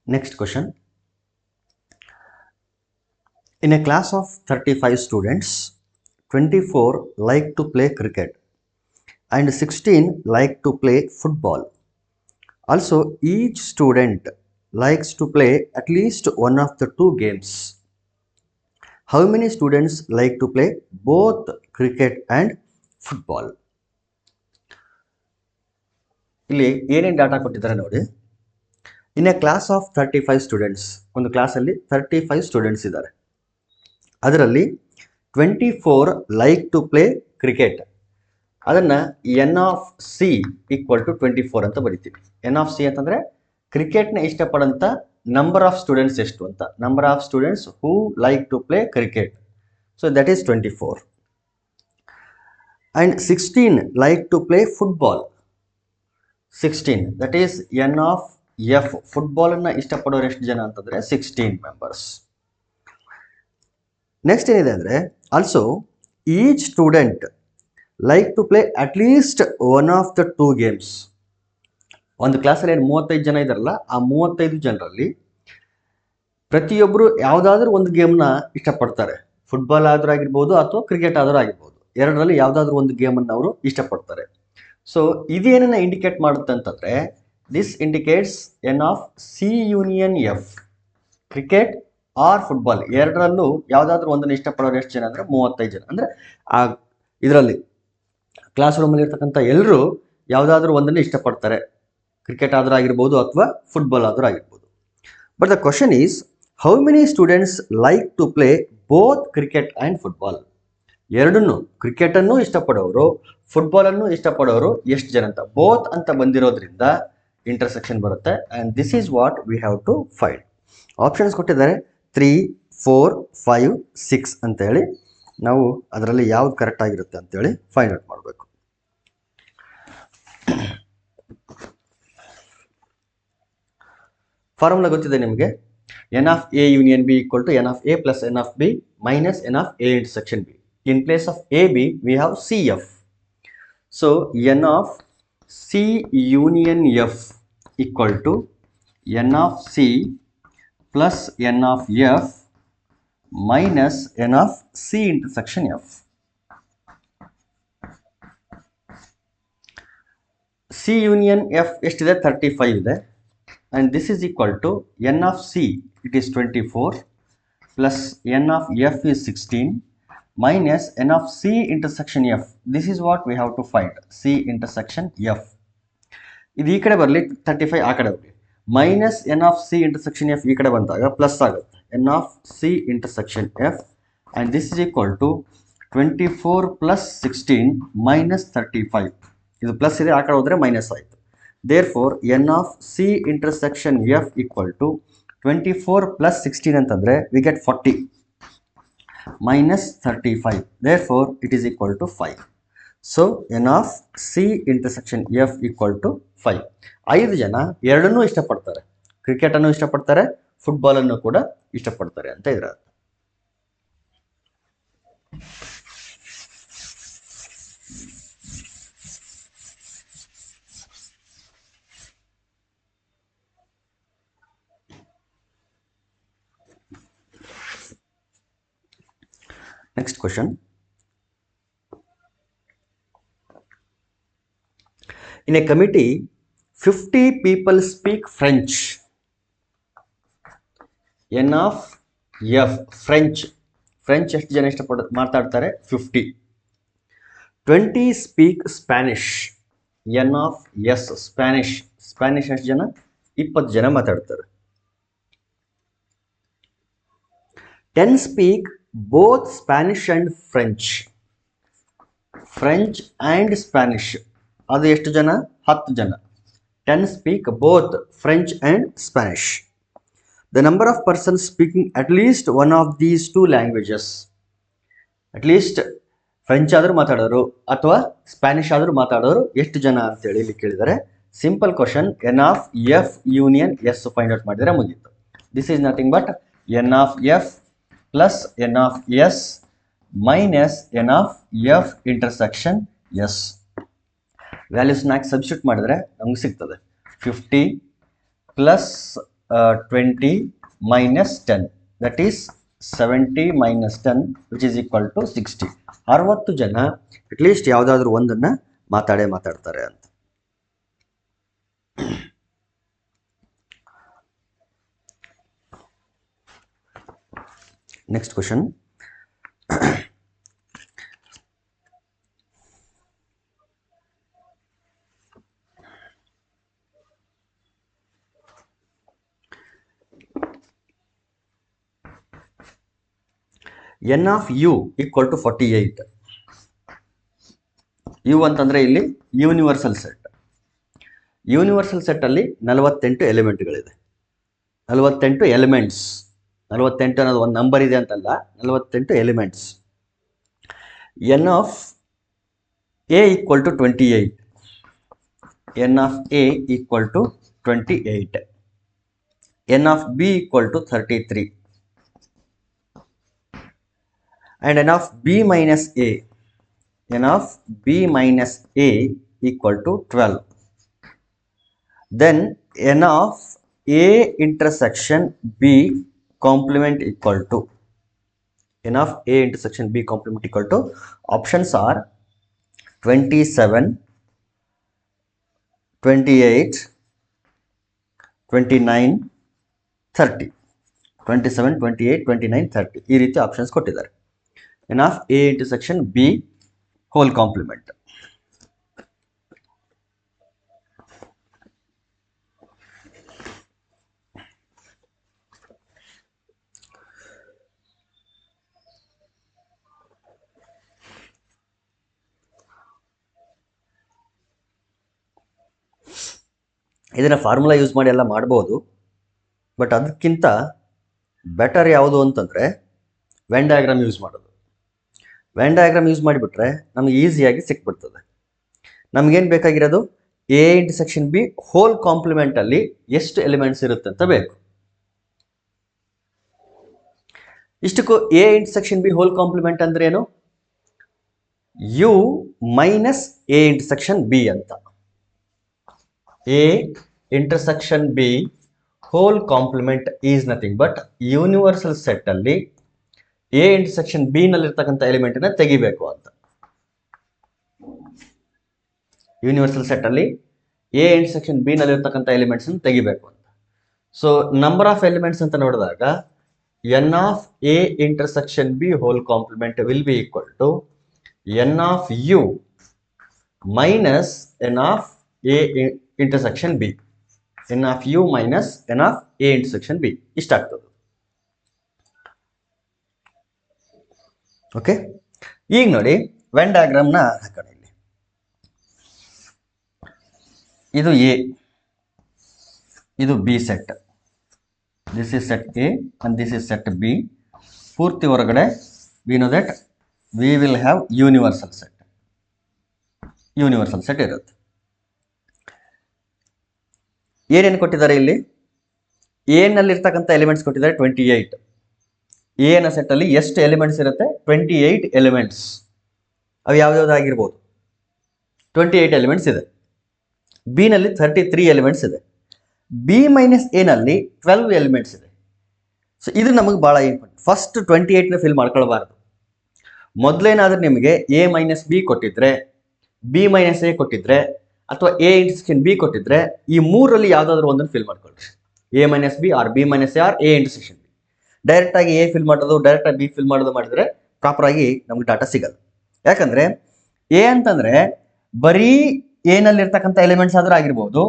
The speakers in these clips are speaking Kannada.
Next question. In a class of 35 students, 24 like to play cricket and 16 like to play football. Also, each student likes to play at least one of the two games. How many students like to play both cricket and football? ಇಲ್ಲಿ ಏನೇನು ಡಾಟಾ ಕೊಟ್ಟಿದ್ದಾರೆ ನೋಡಿ. In a class of 35 students, ಒಂದು ಕ್ಲಾಸಲ್ಲಿ 35 ಸ್ಟೂಡೆಂಟ್ಸ್ ಇದ್ದಾರೆ. ಅದರಲ್ಲಿ 24 ಲೈಕ್ ಟು ಪ್ಲೇ ಕ್ರಿಕೆಟ್. ಅದನ್ನು N of C equal to 24 ಅಂತ ಬರಿತೀವಿ. ಎನ್ ಆಫ್ ಸಿ ಅಂತಂದರೆ ಕ್ರಿಕೆಟ್ನ ಇಷ್ಟಪಡೋಂಥ ನಂಬರ್ ಆಫ್ ಸ್ಟೂಡೆಂಟ್ಸ್ ಎಷ್ಟು ಅಂತ. Number of students who like to play cricket. So that is 24. And 16 like to play football. 16 that is N of F. ಫುಟ್ಬಾಲನ್ನು ಇಷ್ಟಪಡೋರು ಎಷ್ಟು ಜನ ಅಂತಂದರೆ 16 ಮೆಂಬರ್ಸ್. ನೆಕ್ಸ್ಟ್ ಏನಿದೆ ಅಂದರೆ also each student like to play at least one of the two games. ಒಂದು ಕ್ಲಾಸಲ್ಲಿ ಏನು 35 ಜನ ಇದ್ದಾರಲ್ಲ, ಆ 35 ಜನರಲ್ಲಿ ಪ್ರತಿಯೊಬ್ಬರು ಯಾವುದಾದ್ರೂ ಒಂದು ಗೇಮ್ನ ಇಷ್ಟಪಡ್ತಾರೆ. ಫುಟ್ಬಾಲ್ ಆದರೂ ಆಗಿರ್ಬೋದು ಅಥವಾ ಕ್ರಿಕೆಟ್ ಆದರೂ ಆಗಿರ್ಬೋದು, ಎರಡರಲ್ಲಿ ಯಾವುದಾದ್ರೂ ಒಂದು ಗೇಮನ್ನು ಅವರು ಇಷ್ಟಪಡ್ತಾರೆ. ಸೊ ಇದೇನನ್ನ ಇಂಡಿಕೇಟ್ ಮಾಡುತ್ತೆ ಅಂತಂದರೆ this indicates N of C union F. Cricket or football ಎರಡರಲ್ಲೂ ಯಾವುದಾದ್ರೂ ಒಂದನ್ನು ಇಷ್ಟಪಡೋರು ಎಷ್ಟು ಜನ ಅಂದರೆ 35 ಜನ. ಅಂದರೆ ಆ ಇದರಲ್ಲಿ ಕ್ಲಾಸ್ ರೂಮಲ್ಲಿ ಇರ್ತಕ್ಕಂಥ ಎಲ್ಲರೂ ಯಾವುದಾದ್ರೂ ಒಂದನ್ನು ಇಷ್ಟಪಡ್ತಾರೆ. ಕ್ರಿಕೆಟ್ ಆದರೂ ಆಗಿರ್ಬೋದು ಅಥವಾ ಫುಟ್ಬಾಲ್ ಆದರೂ ಆಗಿರ್ಬೋದು. But the question is how many students like to play both cricket and football. ಎರಡನ್ನೂ, ಕ್ರಿಕೆಟನ್ನು ಇಷ್ಟಪಡೋರು ಫುಟ್ಬಾಲನ್ನು ಇಷ್ಟಪಡೋರು ಎಷ್ಟು ಜನ ಅಂತ. ಬೋತ್ ಅಂತ ಬಂದಿರೋದ್ರಿಂದ ಇಂಟರ್ಸೆಕ್ಷನ್ ಬರುತ್ತೆ. And this is what we have to find. Options ಕೊಟ್ಟಿದ್ದಾರೆ 3, 4, 5, 6 ಅಂತೇಳಿ. ನಾವು ಅದರಲ್ಲಿ ಯಾವ್ದು ಕರೆಕ್ಟ್ ಆಗಿರುತ್ತೆ ಅಂತೇಳಿ ಫೈಂಡ್ ಔಟ್ ಮಾಡಬೇಕು. ಫಾರ್ಮುಲಾ ಗೊತ್ತಿದೆ ನಿಮಗೆ. N of A union B equal to N of A plus N of B minus N of A intersection B. In place of AB, we have CF. So, N of C union F equal to N of C plus N of F minus N of C intersection F. C union F is 35 and this is equal to N of C, it is 24 plus N of F is 16 minus N of C intersection F. This is what we have to find. C intersection F. ಇದು ಈ ಕಡೆ ಬರಲಿ, 35 ಆ ಕಡೆ ಬರಲಿ. Minus N of C intersection F ಈ ಕಡೆ ಬಂದಾಗ ಪ್ಲಸ್ ಆಗುತ್ತೆ. N of C intersection F and this is equal to 24 plus 16 minus 35. ಇದು ಪ್ಲಸ್ ಇದೆ, ಆ ಕಡೆ ಹೋದರೆ ಮೈನಸ್ ಆಯಿತು. Therefore N of C intersection F equal to 24 plus 16 ಅಂತಂದರೆ we get 40 minus 35. Therefore, it is equal to 5. So, N of C intersection F equal to 5. 5 ಜನ ಎರಡನ್ನೂ ಇಷ್ಟಪಡ್ತಾರೆ. ಕ್ರಿಕೆಟನ್ನು ಇಷ್ಟಪಡ್ತಾರೆ, ಫುಟ್ಬಾಲನ್ನು ಕೂಡ ಇಷ್ಟಪಡ್ತಾರೆ ಅಂತ ಇದರ ಅರ್ಥ. Next question. In a committee, 50 people speak French. N of F, French. French ಎಷ್ಟು ಜನ ಮಾತಾಡ್ತಾರೆ? 50. 20 speak Spanish. N of S, Spanish. Spanish ಎಷ್ಟು ಜನ? 20 ಜನ ಮಾತಾಡ್ತಾರೆ. 10 speak both Spanish and French. French and Spanish. ಅದು ಎಷ್ಟು ಜನ? 10 ಜನ. 10 speak both French and Spanish. The number of persons speaking at least one of these two languages. At least French ಆದರೂ ಮಾತಾಡೋರು ಅಥವಾ ಸ್ಪ್ಯಾನಿಷ್ ಆದರೂ ಮಾತಾಡೋರು ಎಷ್ಟು ಜನ ಅಂತೇಳಿ ಇಲ್ಲಿ ಕೇಳಿದ್ದಾರೆ. Simple question, N of F union S find out ಮಾಡಿದರೆ ಮುಗೀತು. This is nothing but N of F plus N of S minus N of F intersection S. ವ್ಯಾಲ್ಯೂಸ್ನ ಸಬ್ಸ್ಟಿಟ್ಯೂಟ್ ಮಾಡಿದರೆ ನಮ್ಗೆ ಸಿಗ್ತದೆ 50 plus 20 minus 10, that is 70 minus 10, which is equal to 60. 60 ಜನ ಅಟ್ಲೀಸ್ಟ್ ಯಾವುದಾದ್ರೂ ಒಂದನ್ನು ಮಾತಾಡ್ತಾರೆ ಅಂತ. Next question. n of u equal to 48. u ಅಂತಂದ್ರೆ ಇಲ್ಲಿ ಯೂನಿವರ್ಸಲ್ ಸೆಟ್. ಯೂನಿವರ್ಸಲ್ ಸೆಟ್ ಅಲ್ಲಿ 48 ಎಲಿಮೆಂಟ್ಗಳಿದೆ. 48 ಎಲಿಮೆಂಟ್ಸ್. 48 ಅನ್ನೋದು ಒಂದು ನಂಬರ್ ಇದೆ ಅಂತಲ್ಲ, 48 elements. n of a equal to 28. n of a equal to 28. n of b equal to 33. And n of b minus a, n of b minus a equal to 12. Then n of a intersection b complement equal to, n of a intersection b complement equal to, options are 27, 28, 29, 30. 27, 28, 29, 30 ಈ ರೀತಿ ಆಪ್ಷನ್ಸ್ ಕೊಟ್ಟಿದ್ದಾರೆ. n of a intersection b whole complement. ಇದನ್ನ ಫಾರ್ಮುಲಾ ಯೂಸ್ ಮಾಡಿ ಎಲ್ಲ ಮಾಡ್ಬೋದು, ಬಟ್ ಅದಕ್ಕಿಂತ ಬೆಟರ್ ಯಾವುದು ಅಂತಂದರೆ ವೆನ್ ಡಯಾಗ್ರಾಮ್ ಯೂಸ್ ಮಾಡೋದು. ವೆನ್ ಡಯಾಗ್ರಾಮ್ ಯೂಸ್ ಮಾಡಿಬಿಟ್ರೆ ನಮಗೆ ಈಸಿಯಾಗಿ ಸಿಕ್ಬಿಡ್ತದೆ. ನಮಗೇನು ಬೇಕಾಗಿರೋದು, ಎ ಇಂಟರ್ಸೆಕ್ಷನ್ ಬಿ ಹೋಲ್ ಕಾಂಪ್ಲಿಮೆಂಟಲ್ಲಿ ಎಷ್ಟು ಎಲಿಮೆಂಟ್ಸ್ ಇರುತ್ತೆ ಅಂತ ಬೇಕು. ಇಷ್ಟಕ್ಕೂ A intersection B whole complement ಅಂದ್ರೆ ಏನು, U minus A intersection B ಅಂತ. A intersection B whole complement is nothing but universal set ಅಲ್ಲಿ ಎ ಇಂಟರ್ಸೆಕ್ಷನ್ ಬಿ ನಲ್ಲಿರ್ತಕ್ಕಂಥ ಎಲಿಮೆಂಟ್ ಅನ್ನ ತೆಗಿಬೇಕು ಅಂತ. ಯೂನಿವರ್ಸಲ್ ಸೆಟ್ ಅಲ್ಲಿ ಎ ಇಂಟರ್ಸೆಕ್ಷನ್ ಬಿ ನಲ್ಲಿರ್ತಕ್ಕಂಥ ಎಲಿಮೆಂಟ್ಸ್ ಅನ್ನು ತೆಗಿಬೇಕು ಅಂತ. ಸೊ ನಂಬರ್ ಆಫ್ ಎಲಿಮೆಂಟ್ಸ್ ಅಂತ ನೋಡಿದಾಗ n of a intersection b whole complement will be equal to n of u minus n of a intersection b. n of u minus n of a intersection b ಇಷ್ಟ ಆಗ್ತದೆ. ಓಕೆ, ಈಗ ನೋಡಿ ವೆನ್ ಡಯಾಗ್ರಾಮ್ನ ಹಾಕೋಣ. ಇಲ್ಲಿ ಇದು ಎ, ಇದು B set. This is set A and this is set B. ಪೂರ್ತಿ ಹೊರಗಡೆ V know that we will have universal set. Universal set ಇರುತ್ತೆ. ಏನೇನು ಕೊಟ್ಟಿದ್ದಾರೆ ಇಲ್ಲಿ, ಎನಲ್ಲಿರ್ತಕ್ಕಂಥ ಎಲಿಮೆಂಟ್ಸ್ ಕೊಟ್ಟಿದ್ದಾರೆ 28. ಎನ ಸೆಟ್ಟಲ್ಲಿ ಎಷ್ಟು ಎಲಿಮೆಂಟ್ಸ್ ಇರುತ್ತೆ, 28 ಎಲಿಮೆಂಟ್ಸ್. ಅವು ಯಾವ್ಯಾವ್ದಾಗಿರ್ಬೋದು, 28 ಎಲಿಮೆಂಟ್ಸ್ ಇದೆ. ಬಿ ನಲ್ಲಿ 33 ಎಲಿಮೆಂಟ್ಸ್ ಇದೆ. ಬಿ ಮೈನಸ್ ಎ ನಲ್ಲಿ 12 ಎಲಿಮೆಂಟ್ಸ್ ಇದೆ. ಸೊ ಇದು ನಮಗೆ ಭಾಳ ಇಂಪಾರ್ಟೆಂಟ್. ಫಸ್ಟ್ 28ನ ಫಿಲ್ ಮಾಡ್ಕೊಳ್ಬಾರ್ದು. ಮೊದಲೇನಾದ್ರೂ ನಿಮಗೆ ಎ ಮೈನಸ್ ಬಿ ಕೊಟ್ಟಿದ್ರೆ, ಬಿ ಮೈನಸ್ ಎ ಕೊಟ್ಟಿದ್ರೆ, ಅಥವಾ ಎ ಇಂಟರ್ಸೆಕ್ಷನ್ ಬಿ ಕೊಟ್ಟಿದ್ರೆ, ಈ ಮೂರಲ್ಲಿ ಯಾವುದಾದ್ರೂ ಒಂದನ್ನು ಫಿಲ್ ಮಾಡ್ಕೊಳ್ರಿ. A minus B or B minus A or A intersection B. Direct ಆಗಿ ಎ ಫಿಲ್ ಮಾಡೋದು, ಡೈರೆಕ್ಟ್ ಆಗಿ ಬಿ ಫಿಲ್ ಮಾಡೋದು ಮಾಡಿದ್ರೆ ಪ್ರಾಪರ್ ಆಗಿ ನಮ್ಗೆ ಡಾಟಾ ಸಿಗಲ್ಲ. ಯಾಕಂದ್ರೆ ಎ ಅಂತಂದ್ರೆ ಬರೀ ಎ ನಲ್ಲಿ ಇರ್ತಕ್ಕಂಥ ಎಲಿಮೆಂಟ್ಸ್ ಆದ್ರೂ ಆಗಿರ್ಬೋದು,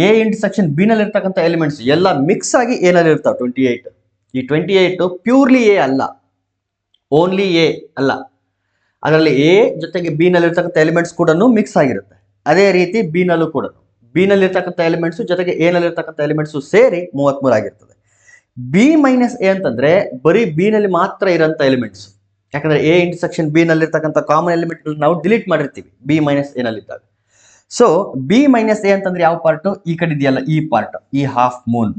ಎ ಇಂಟರ್ಸೆಕ್ಷನ್ ಬಿ ನಲ್ಲಿ ಇರ್ತಕ್ಕಂಥ ಎಲಿಮೆಂಟ್ಸ್ ಎಲ್ಲ ಮಿಕ್ಸ್ ಆಗಿ ಎ ನಲ್ಲಿ ಇರ್ತಾವೆ 28. ಈ 28 ಪ್ಯೂರ್ಲಿ ಎ ಅಲ್ಲ, ಓನ್ಲಿ ಎ ಅಲ್ಲ. ಅದರಲ್ಲಿ ಎ ಜೊತೆಗೆ ಬಿ ನಲ್ಲಿ ಇರ್ತಕ್ಕಂಥ ಎಲಿಮೆಂಟ್ಸ್ ಕೂಡ ಮಿಕ್ಸ್ ಆಗಿರುತ್ತೆ. ಅದೇ ರೀತಿ ಬಿ ನಲ್ಲೂ ಕೂಡ ಬಿ ನಲ್ಲಿ ಇರ್ತಕ್ಕಂಥ ಎಲಿಮೆಂಟ್ಸ್ ಜೊತೆಗೆ ಎ ನಲ್ಲಿ ಇರ್ತಕ್ಕಂಥ ಎಲಿಮೆಂಟ್ಸ್ ಸೇರಿ 33 ಆಗಿರ್ತದೆ. ಬಿ ಮೈನಸ್ ಎ ಅಂತಂದ್ರೆ ಬರೀ ಬಿ ನಲ್ಲಿ ಮಾತ್ರ ಇರೋಂಥ ಎಲಿಮೆಂಟ್ಸ್. ಯಾಕಂದ್ರೆ ಎ ಇಂಟರ್ಸೆಕ್ಷನ್ ಬಿ ನಲ್ಲಿ ಇರ್ತಕ್ಕಂಥ ಕಾಮನ್ ಎಲಿಮೆಂಟ್ ನಾವು ಡಿಲೀಟ್ ಮಾಡಿರ್ತೀವಿ ಬಿ ಮೈನಸ್ ಎ ನಲ್ಲಿ ಇದ್ದಾಗ. ಸೊ ಬಿ ಮೈನಸ್ ಎ ಅಂತಂದ್ರೆ ಯಾವ ಪಾರ್ಟ್, ಈ ಕಡೆ ಇದೆಯಲ್ಲ ಈ ಪಾರ್ಟ್, ಈ ಹಾಫ್ ಮೂನ್.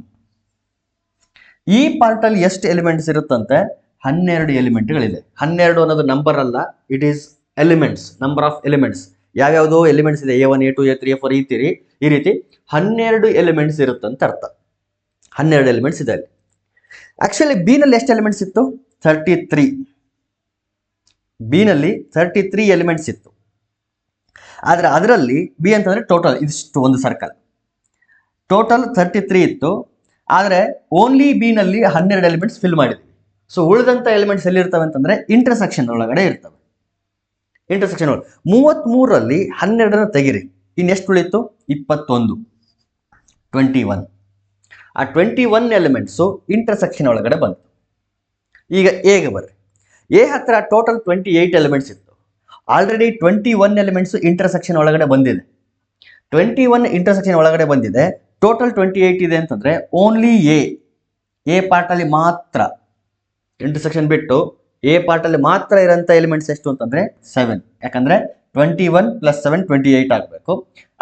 ಈ ಪಾರ್ಟ್ ಅಲ್ಲಿ ಎಷ್ಟು ಎಲಿಮೆಂಟ್ಸ್ ಇರುತ್ತಂತೆ, 12 ಎಲಿಮೆಂಟ್ಗಳಿದೆ. 12 ಅನ್ನೋದು ನಂಬರ್ ಅಲ್ಲ, it is elements, number of elements. ಯಾವ್ಯಾವುದೋ ಎಲಿಮೆಂಟ್ಸ್ ಇದೆ, A1 A2 A3 A4 ಈ ರೀತಿ 12 ಎಲಿಮೆಂಟ್ಸ್ ಇರುತ್ತಂತ ಅರ್ಥ. 12 ಎಲಿಮೆಂಟ್ಸ್ ಇದೆ ಅಲ್ಲಿ. ಆಕ್ಚುಲಿ ಬಿ ನಲ್ಲಿ ಎಷ್ಟು ಎಲಿಮೆಂಟ್ಸ್ ಇತ್ತು? 33. ಬಿ ನಲ್ಲಿ 33 ಎಲಿಮೆಂಟ್ಸ್ ಇತ್ತು. ಆದರೆ ಅದರಲ್ಲಿ ಬಿ ಅಂತಂದ್ರೆ ಟೋಟಲ್ ಇದಿಷ್ಟು ಒಂದು ಸರ್ಕಲ್, ಟೋಟಲ್ 33 ಇತ್ತು. ಆದರೆ ಓನ್ಲಿ ಬಿ ನಲ್ಲಿ 12 ಎಲಿಮೆಂಟ್ಸ್ ಫಿಲ್ ಮಾಡಿದ್ವಿ. ಸೊ ಉಳಿದಂಥ ಎಲಿಮೆಂಟ್ಸ್ ಎಲ್ಲಿರ್ತವೆ ಅಂತಂದ್ರೆ ಇಂಟರ್ಸೆಕ್ಷನ್ ಒಳಗಡೆ ಇರ್ತವೆ. ಇಂಟರ್ಸೆಕ್ಷನ್ ಒಳಗೆ 33ರಲ್ಲಿ 12 ತೆಗಿರಿ, ಇನ್ನೆಷ್ಟು ಉಳಿತು? 21, 21. ಆ 21 ಎಲಿಮೆಂಟ್ಸು ಇಂಟರ್ಸೆಕ್ಷನ್ ಒಳಗಡೆ ಬಂತು. ಈಗ ಎಗೆ ಬರ್ರಿ. ಎ ಹತ್ರ ಟೋಟಲ್ 28 ಎಲಿಮೆಂಟ್ಸ್ ಇತ್ತು. ಆಲ್ರೆಡಿ 21 ಎಲಿಮೆಂಟ್ಸು ಇಂಟರ್ಸೆಕ್ಷನ್ ಒಳಗಡೆ ಬಂದಿದೆ. 21 ಇಂಟರ್ಸೆಕ್ಷನ್ ಒಳಗಡೆ ಬಂದಿದೆ, ಟೋಟಲ್ 28 ಇದೆ ಅಂತಂದ್ರೆ ಓನ್ಲಿ ಎ ಪಾರ್ಟಲ್ಲಿ ಮಾತ್ರ, ಇಂಟರ್ಸೆಕ್ಷನ್ ಬಿಟ್ಟು ಎ ಪಾರ್ಟಲ್ಲಿ ಮಾತ್ರ ಇರೋಂಥ ಎಲಿಮೆಂಟ್ಸ್ ಎಷ್ಟು ಅಂತಂದ್ರೆ 7. ಯಾಕಂದ್ರೆ 21 + 7 28 ಆಗಬೇಕು.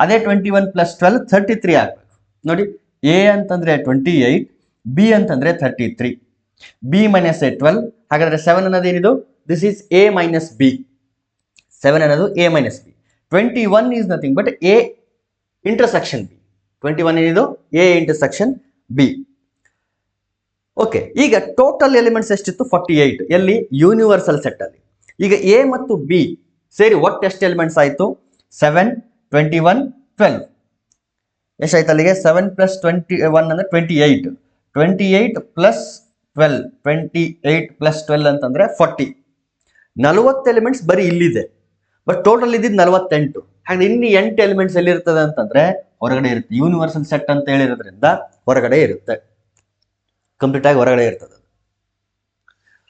ಅದೇ 21 + 12 33 ಆಗಬೇಕು. ನೋಡಿ, ಎ ಅಂತಂದ್ರೆ 28, ಬಿ ಅಂತಂದ್ರೆ 33, ಬಿ ಮೈನಸ್ ಎ 12. ಹಾಗಾದ್ರೆ 7 ಅನ್ನೋದು ಏನಿದು? This is A minus B. 7 ಅನ್ನೋದು A minus B. 21 is nothing but A intersection B. 21 ಏನಿದು? A intersection B. ಓಕೆ, ಈಗ ಟೋಟಲ್ ಎಲಿಮೆಂಟ್ಸ್ ಎಷ್ಟಿತ್ತು? 48. ಎಲ್ಲಿ? ಯೂನಿವರ್ಸಲ್ ಸೆಟ್ ಅಲ್ಲಿ. ಈಗ ಎ ಮತ್ತು ಬಿ ಸೇರಿ ಒಟ್ಟು ಎಷ್ಟು ಎಲಿಮೆಂಟ್ಸ್ ಆಯಿತು? 7, 21, 12. ಎಷ್ಟಾಯ್ತು ಅಲ್ಲಿಗೆ? 7 + 21 ಅಂದ್ರೆ 28. 28 + 12, 28 + 12 ಅಂತಂದ್ರೆ 40. 40 ಎಲಿಮೆಂಟ್ಸ್ ಬರೀ ಇಲ್ಲಿದೆ. ಬಟ್ ಟೋಟಲ್ ಇದ್ದಿದ್ದು 48. ಹಾಗೆ ಇನ್ನು 8 ಎಲಿಮೆಂಟ್ಸ್ ಎಲ್ಲಿರ್ತದೆ ಅಂತಂದ್ರೆ ಹೊರಗಡೆ ಇರುತ್ತೆ. ಯೂನಿವರ್ಸಲ್ ಸೆಟ್ ಅಂತ ಹೇಳಿರೋದ್ರಿಂದ ಹೊರಗಡೆ ಇರುತ್ತೆ, ಕಂಪ್ಲೀಟ್ ಆಗಿ ಹೊರಗಡೆ ಇರ್ತದೆ.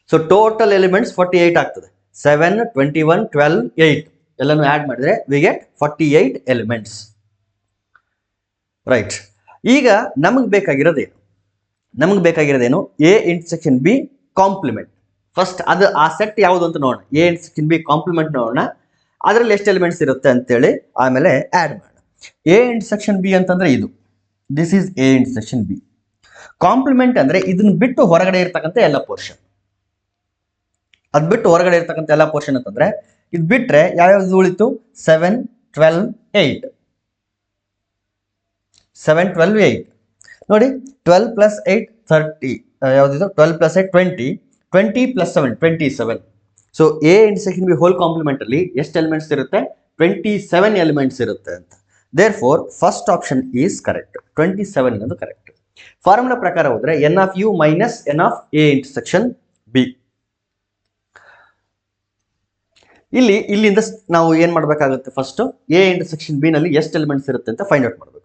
ಸೊ ಟೋಟಲ್ ಎಲಿಮೆಂಟ್ಸ್ 48 ಆಗ್ತದೆ. 7, 21, 12, 8 ಎಲ್ಲನೂ ಆ್ಯಡ್ ಮಾಡಿದ್ರೆ ವಿ ಗೆಟ್ 48 ಎಲಿಮೆಂಟ್ಸ್. ರೈಟ್. ಈಗ ನಮಗೆ ಬೇಕಾಗಿರೋದೇನು? A intersection B complement. First ಅದು ಆ ಸೆಟ್ ಯಾವುದು ಅಂತ ನೋಡೋಣ. ಎ ಇಂಟರ್ಸೆಕ್ಷನ್ ಬಿ ಕಾಂಪ್ಲಿಮೆಂಟ್ ನೋಡೋಣ, ಅದರಲ್ಲಿ ಎಷ್ಟು ಎಲಿಮೆಂಟ್ಸ್ ಇರುತ್ತೆ ಅಂತೇಳಿ ಆಮೇಲೆ ಆ್ಯಡ್ ಮಾಡೋಣ. ಎ ಇಂಟರ್ಸೆಕ್ಷನ್ ಬಿ ಅಂತಂದ್ರೆ ಇದು, this is A intersection B. Complement ಅಂದ್ರೆ ಇದನ್ನ ಬಿಟ್ಟು ಹೊರಗಡೆ ಇರ್ತಕ್ಕಂಥ ಎಲ್ಲ ಪೋರ್ಷನ್. ಅದ್ ಬಿಟ್ಟು ಹೊರಗಡೆ ಇರ್ತಕ್ಕಂಥ ಎಲ್ಲ ಪೋರ್ಷನ್ ಅಂತಂದ್ರೆ ಇದು ಬಿಟ್ರೆ ಯಾವ್ಯಾವ್ದು ಉಳಿತು? 7, 12, 8. 7, 12, 8. ನೋಡಿ, 12 + 8 30. ಯಾವ್ದಿದು? 12 + 8 20, 20 + 7 27. So A intersection B whole complement ಅಲ್ಲಿ ಎಷ್ಟು ಎಲಿಮೆಂಟ್ಸ್ ಇರುತ್ತೆ? 27 ಎಲಿಮೆಂಟ್ಸ್ ಇರುತ್ತೆ ಅಂತ. Therefore first option is correct. 27 ಅನ್ನೋದು ಕರೆಕ್ಟ್. ಫಾರ್ಮುಲಾ ಪ್ರಕಾರ ಹೋದ್ರೆ n of u minus n of a intersection b. ಇಲ್ಲಿಂದ ನಾವು ಏನ್ ಮಾಡಬೇಕಾಗುತ್ತೆ? ಫಸ್ಟ್ ಎ ಇಂಟರ್ಸೆಕ್ಷನ್ ಬಿ ನಲ್ಲಿ ಎಷ್ಟು ಎಲಿಮೆಂಟ್ಸ್ ಇರುತ್ತೆ ಅಂತ ಫೈಂಡ್ ಔಟ್ ಮಾಡಬೇಕು.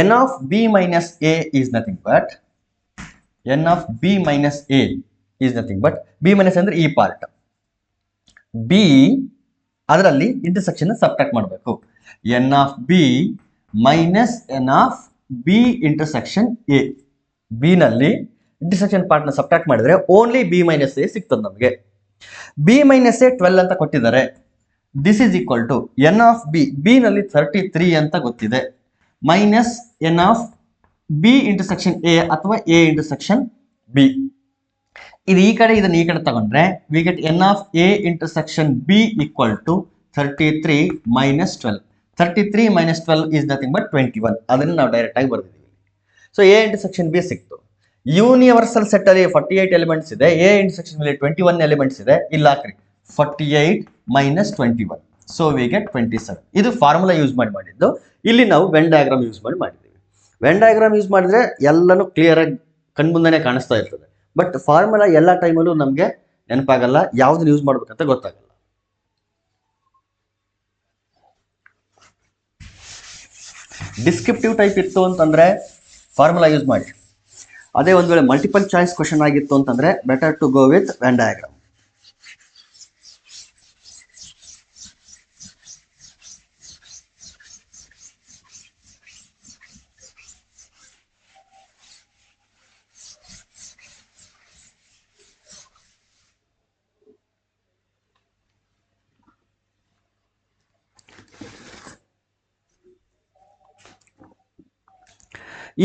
n of b minus a is nothing but n of b minus a is nothing but b minus ಅಂದ್ರೆ ಈ ಪಾರ್ಟ್ b, ಅದರಲ್ಲಿ ಇಂಟರ್ಸೆಕ್ಷನ್ ಸಬ್ಟ್ರಾಕ್ಟ್ ಮಾಡಬೇಕು. n of b minus n of b intersection a. B ನಲ್ಲಿ ಇಂಟರ್ಸೆಕ್ಷನ್ ಪಾರ್ಟ್ ನ ಸಬ್ಟ್ರಾಕ್ಟ್ ಮಾಡಿದ್ರೆ ಓನ್ಲಿ b minus a ಸಿಗ್ತದೆ ನಮಗೆ. b minus a 12 ಅಂತ ಕೊಟ್ಟಿದ್ದಾರೆ. This is equal to n of b, b ನಲ್ಲಿ 33 ಅಂತ ಗೊತ್ತಿದೆ, ಮೈನಸ್ n of b intersection a ಅಥವಾ a intersection b. ಇದು ಈ ಕಡೆ ಇದನ್ನ ಈ ಕಡೆ ತಗೊಂಡ್ರೆ we get n of a intersection b equal to 33 minus 12. 33 minus 12 is nothing but 21. ಅದನ್ನು ನಾವು ಡೈರೆಕ್ಟ್ ಆಗಿ ಬರ್ದಿದ್ದೀವಿ. ಸೊ ಎ ಇಂಟರ್ಸೆಕ್ಷನ್ ಬಿ ಸಿಕ್ತು. ಯೂನಿವರ್ಸಲ್ ಸೆಟ್ ಅಲ್ಲಿ 48 ಎಲಿಮೆಂಟ್ಸ್ ಇದೆ, ಎ ಇಂಟರ್ಸೆಕ್ಷನ್ ಅಲ್ಲಿ 21 ಎಲಿಮೆಂಟ್ಸ್ ಇದೆ. ಇಲ್ಲ ಹಾಕ್ರಿ, 48 minus 21. So we get 27. ಇದು ಫಾರ್ಮುಲಾ ಯೂಸ್ ಮಾಡಿದ್ದು. ಇಲ್ಲಿ ನಾವು ವೆನ್ ಡಯಾಗ್ರಾಮ್ ಯೂಸ್ ಮಾಡಿದ್ದೀವಿ. ವೆನ್ ಡಯಾಗ್ರಾಮ್ ಯೂಸ್ ಮಾಡಿದ್ರೆ ಎಲ್ಲನೂ ಕ್ಲಿಯರ್ ಆಗಿ ಕಣ್ಮುಂದನೆ ಕಾಣಿಸ್ತಾ ಇರ್ತದೆ. ಬಟ್ ಫಾರ್ಮುಲಾ ಎಲ್ಲ ಟೈಮಲ್ಲೂ ನಮಗೆ ನೆನಪಾಗಲ್ಲ, ಯಾವ್ದನ್ನ ಯೂಸ್ ಮಾಡ್ಬೇಕಂತ ಗೊತ್ತಾಗಲ್ಲ. ಡಿಸ್ಕ್ರಿಪ್ಟಿವ್ ಟೈಪ್ ಇತ್ತು ಅಂತಂದ್ರೆ ಫಾರ್ಮುಲಾ ಯೂಸ್ ಮಾಡಿ. ಅದೇ ಒಂದು ವೇಳೆ ಮಲ್ಟಿಪಲ್ ಚಾಯ್ಸ್ ಕ್ವಶನ್ ಆಗಿತ್ತು ಅಂತಂದ್ರೆ better to go with Venn diagram.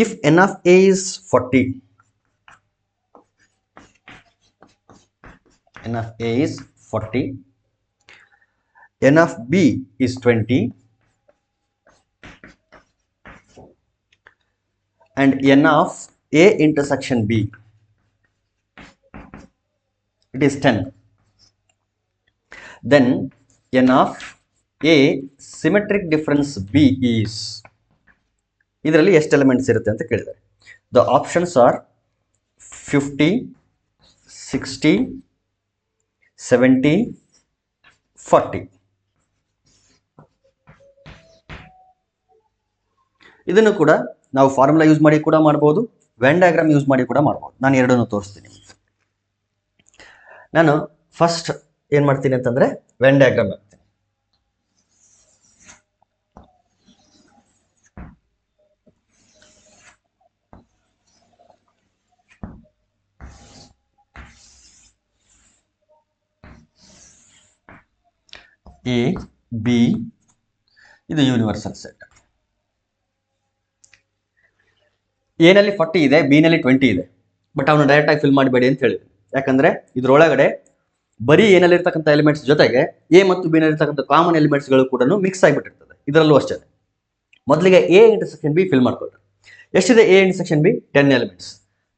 If n of a is 40, n of a is 40, n of b is 20, and n of A intersection B, it is 10. Then n of A symmetric difference B is, ಇದರಲ್ಲಿ ಎಷ್ಟು ಎಲಿಮೆಂಟ್ಸ್ ಇರುತ್ತೆ ಅಂತ ಕೇಳಿದ್ದಾರೆ. The options are 50, 60, 70, 40. ಇದನ್ನು ಕೂಡ ನಾವು ಫಾರ್ಮುಲಾ ಯೂಸ್ ಮಾಡಿ ಕೂಡ ಮಾಡ್ಬೋದು, ವೆನ್ ಡಯಾಗ್ರಾಮ್ ಯೂಸ್ ಮಾಡಿ ಕೂಡ ಮಾಡ್ಬೋದು. ನಾನು ಎರಡನ್ನು ತೋರಿಸ್ತೀನಿ. ನಾನು ಫಸ್ಟ್ ಏನು ಮಾಡ್ತೀನಿ ಅಂತಂದರೆ ವೆನ್ ಡಯಾಗ್ರಾಮ್ ಹಾಕ್ತೀನಿ. ಎ ಬಿ ಇದು ಯೂನಿವರ್ಸಲ್ ಸೆಟ್. ಎನಲ್ಲಿ 40 ಇದೆ, ಬಿನಲ್ಲಿ 20 ಇದೆ. ಬಟ್ ಅವನು ಡೈರೆಕ್ಟಾಗಿ ಫಿಲ್ ಮಾಡಬೇಡಿ ಅಂತ ಹೇಳಿದ್ರು. ಯಾಕಂದರೆ ಇದರೊಳಗಡೆ ಬರೀ ಏನಲ್ಲಿರ್ತಕ್ಕಂಥ ಎಲಿಮೆಂಟ್ಸ್ ಜೊತೆಗೆ ಎ ಮತ್ತು ಬಿನಲ್ಲಿರ್ತಕ್ಕಂಥ ಕಾಮನ್ ಎಲಿಮೆಂಟ್ಸ್ಗಳು ಕೂಡ ಮಿಕ್ಸ್ ಆಗಿಬಿಟ್ಟಿರ್ತದೆ. ಇದರಲ್ಲೂ ಅಷ್ಟೇ. ಮೊದಲಿಗೆ ಎ ಇಂಟರ್ಸೆಕ್ಷನ್ ಬಿ ಫಿಲ್ ಮಾಡ್ಕೊಳ್ರಿ. ಎಷ್ಟಿದೆ A intersection B? 10 elements.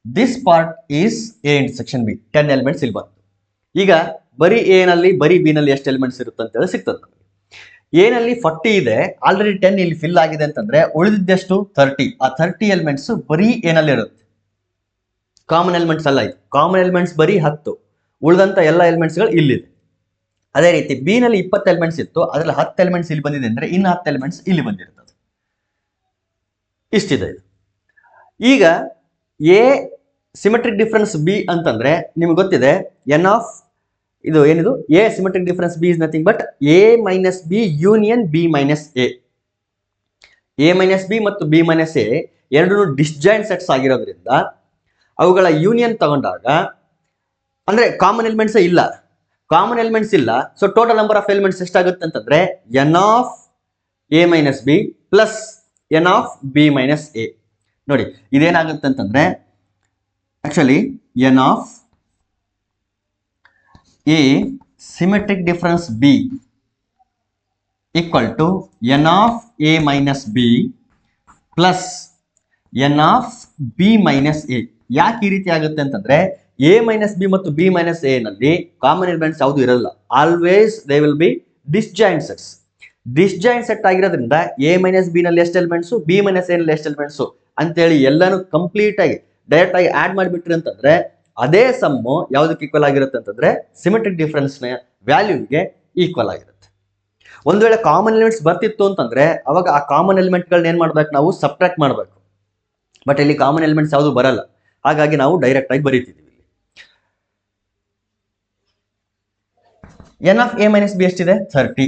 This part is A intersection B. 10 elements ಇಲ್ಲಿ ಬಂತು. ಈಗ ಬರೀ ಎ ನಲ್ಲಿ ಬರೀ ಬಿ ನಲ್ಲಿ ಎಷ್ಟು ಎಲಿಮೆಂಟ್ಸ್ ಇರುತ್ತೆ ಅಂತ ಹೇಳಿ ಸಿಗ್ತದೆ ನಮಗೆ. ಎ ನಲ್ಲಿ 40 ಇದೆ, ಆಲ್ರೆಡಿ 10 ಇಲ್ಲಿ ಫಿಲ್ ಆಗಿದೆ ಅಂತಂದ್ರೆ ಉಳಿದಿದ್ದೆಷ್ಟು? 30. ಆ 30 ಎಲಿಮೆಂಟ್ಸ್ ಬರೀ ಎ ನಲ್ಲಿ ಇರುತ್ತೆ, ಕಾಮನ್ ಎಲಿಮೆಂಟ್ಸ್ ಅಲ್ಲ. ಇದು ಕಾಮನ್ ಎಲಿಮೆಂಟ್ಸ್ ಬರೀ 10, ಉಳಿದಂತ ಎಲ್ಲ ಎಲಿಮೆಂಟ್ಸ್ಗಳು ಇಲ್ಲಿದೆ. ಅದೇ ರೀತಿ ಬಿ ನಲ್ಲಿ 20 ಎಲಿಮೆಂಟ್ಸ್ ಇತ್ತು, ಅದರಲ್ಲಿ 10 ಎಲಿಮೆಂಟ್ಸ್ ಇಲ್ಲಿ ಬಂದಿದೆ ಅಂದ್ರೆ ಇನ್ನು 10 ಎಲಿಮೆಂಟ್ಸ್ ಇಲ್ಲಿ ಬಂದಿರ್ತದೆ. ಇಷ್ಟಿದೆ ಇದು. ಈಗ ಎ ಸಿಮೆಟ್ರಿಕ್ ಡಿಫರೆನ್ಸ್ ಬಿ ಅಂತಂದ್ರೆ ನಿಮ್ಗೆ ಗೊತ್ತಿದೆ, ಎನ್ ಆಫ್ ಇದು ಏನಿದು A symmetric difference B is nothing but A minus B union B minus A. A minus B ಮತ್ತು ಬಿ ಮೈನಸ್ ಎ ಎರಡೂ ಡಿಸ್ಜಾಯಿಂಟ್ ಸೆಟ್ಸ್ ಆಗಿರೋದ್ರಿಂದ ಅವುಗಳ ಯೂನಿಯನ್ ತಗೊಂಡಾಗ ಅಂದ್ರೆ ಕಾಮನ್ ಎಲಿಮೆಂಟ್ಸ್ ಇಲ್ಲ, ಕಾಮನ್ ಎಲಿಮೆಂಟ್ಸ್ ಇಲ್ಲ. So total number of elements ಎಷ್ಟಾಗುತ್ತೆ ಅಂತಂದ್ರೆ N of A minus B plus N of B minus A. ನೋಡಿ ಇದೇನಾಗುತ್ತೆ ಅಂತಂದ್ರೆ actually N of A symmetric difference B equal to N of A minus B plus N of B minus A. ಯಾಕೆ ಈ ರೀತಿ ಆಗುತ್ತೆ ಅಂತಂದ್ರೆ ಎ ಮೈನಸ್ ಬಿ ಮತ್ತು ಬಿ ಮೈನಸ್ ಎ ನಲ್ಲಿ ಕಾಮನ್ ಎಲಿಮೆಂಟ್ಸ್ ಯಾವುದು ಇರಲ್ಲ. Always they will be disjoint sets. Disjoint set ಆಗಿರೋದ್ರಿಂದ ಎ ಮೈನಸ್ ಬಿ ನಲ್ಲಿ ಎಷ್ಟು ಎಲಿಮೆಂಟ್ಸು, ಬಿ ಮೈನಸ್ ಎ ನಲ್ಲಿ ಎಷ್ಟು ಎಲಿಮೆಂಟ್ಸು ಅಂತೇಳಿ ಎಲ್ಲಾನು ಕಂಪ್ಲೀಟ್ ಆಗಿ ಡೈರೆಕ್ಟ್ ಆಗಿ ಆಡ್ ಮಾಡಿಬಿಟ್ರಿ ಅಂತಂದ್ರೆ ಅದೇ ಸಮ್ಮು ಯಾವುದಕ್ಕೆ ಈಕ್ವಲ್ ಆಗಿರುತ್ತೆ ಅಂತಂದ್ರೆ ಸಿಮೆಟ್ರಿಕ್ ಡಿಫರೆನ್ಸ್ ನ ವ್ಯಾಲ್ಯೂಗೆ ಈಕ್ವಲ್ ಆಗಿರುತ್ತೆ. ಒಂದು ವೇಳೆ ಕಾಮನ್ ಎಲಿಮೆಂಟ್ಸ್ ಬರ್ತಿತ್ತು ಅಂತಂದ್ರೆ ಅವಾಗ ಆ ಕಾಮನ್ ಎಲಿಮೆಂಟ್ಗಳನ್ನ ಏನ್ ಮಾಡ್ಬೇಕು, ನಾವು ಸಬ್ಟ್ರಾಕ್ಟ್ ಮಾಡಬೇಕು. ಬಟ್ ಇಲ್ಲಿ ಕಾಮನ್ ಎಲಿಮೆಂಟ್ಸ್ ಯಾವುದು ಬರಲ್ಲ, ಹಾಗಾಗಿ ನಾವು ಡೈರೆಕ್ಟ್ ಆಗಿ ಬರೀತಿದ್ದೀವಿ. N of A minus B ಎಷ್ಟಿದೆ? 30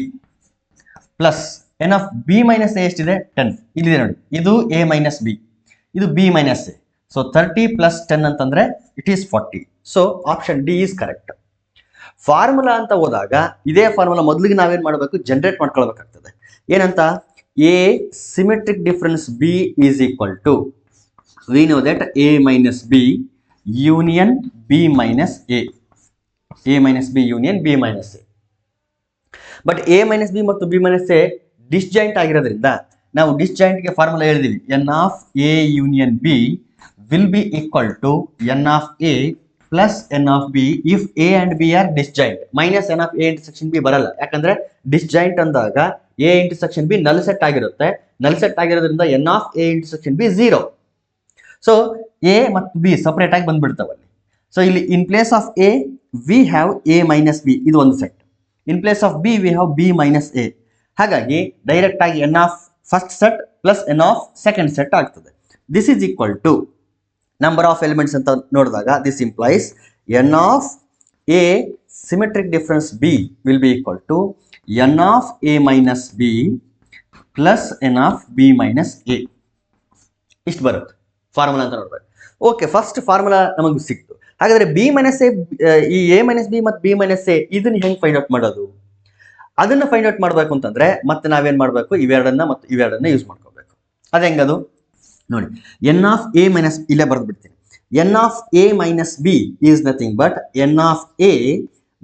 plus N of B minus A ಎಷ್ಟಿದೆ? 10. ಇಲ್ಲಿದೆ ನೋಡಿ, ಇದು ಎ ಮೈನಸ್ ಬಿ, ಇದು B minus A. So 30 plus 10 ಅಂತಂದ್ರೆ it is 40. So option D is correct. Formula ಅಂತ ಹೋದಾಗ ಇದೇ ಫಾರ್ಮುಲಾ ಮೊದಲಿಗೆ ನಾವೇನ್ ಮಾಡಬೇಕು, ಜನರೇಟ್ ಮಾಡ್ಕೊಳ್ಬೇಕಾಗ್ತದೆ. ಏನಂತ? A symmetric difference B is equal to we know that A minus B union B minus A. A minus B union B minus A. But A minus B ಮತ್ತು ಬಿ ಮೈನಸ್ ಎ ಡಿಸ್ಜಾಯಿಂಟ್ ಆಗಿರೋದ್ರಿಂದ ನಾವು ಡಿಸ್ಜಾಯಿಂಟ್ಗೆ ಫಾರ್ಮುಲಾ ಹೇಳಿದೀವಿ, N of A union B will be equal to n of a plus n of b if a and b are disjoint. minus n of a intersection b ಬರಲ್ಲ, ಯಾಕಂದ್ರೆ disjoint ಅಂದಾಗ a intersection b null set ಆಗಿರುತ್ತೆ. null set ಆಗಿರೋದ್ರಿಂದ n of a intersection b 0. So a ಮತ್ತು b ಸಪರೇಟ್ ಆಗಿ ಬಂದ್ಬಿಡ್ತಾವಲ್ಲಿ. ಸೊ ಇಲ್ಲಿ in place of a we have a minus b, ಇದು ಒಂದು set. In place of b we have b minus a. ಹಾಗಾಗಿ ಡೈರೆಕ್ಟ್ ಆಗಿ n of first set plus n of second set ಆಗ್ತದೆ. This is equal to number of elements ಅಂತ ನೋಡಿದಾಗ this implies N of A symmetric difference B will be equal to N of A minus B plus N of B minus A. ಇಷ್ಟು ಬರುತ್ತೆ ಫಾರ್ಮುಲಾ ಅಂತ ನೋಡ್ಬೇಕು. ಓಕೆ, ಫಸ್ಟ್ ಫಾರ್ಮುಲಾ ನಮಗೆ ಸಿಕ್ತು. ಹಾಗಾದ್ರೆ ಬಿ ಮೈನಸ್ ಎ, ಈ ಎ ಮೈನಸ್ ಬಿ ಮತ್ತು ಬಿ ಮೈನಸ್ ಎ ಇದನ್ನ ಹೆಂಗೆ ಫೈಂಡ್ ಔಟ್ ಮಾಡೋದು? ಅದನ್ನ ಫೈಂಡ್ ಔಟ್ ಮಾಡಬೇಕು ಅಂತಂದ್ರೆ ಮತ್ತೆ ನಾವೇನ್ ಮಾಡಬೇಕು, ಇವೆರಡನ್ನ ಮತ್ತು ಇವೆರಡನ್ನ ಯೂಸ್ ಮಾಡ್ಕೋಬೇಕು. ಅದು ಹೆಂಗದು ನೋಡಿ, ಎನ್ ಆಫ್ ಎ ಮೈನಸ್, ಇಲ್ಲೇ ಬರೆದು ಬಿಡ್ತೀನಿ. N of A minus B is nothing but N of A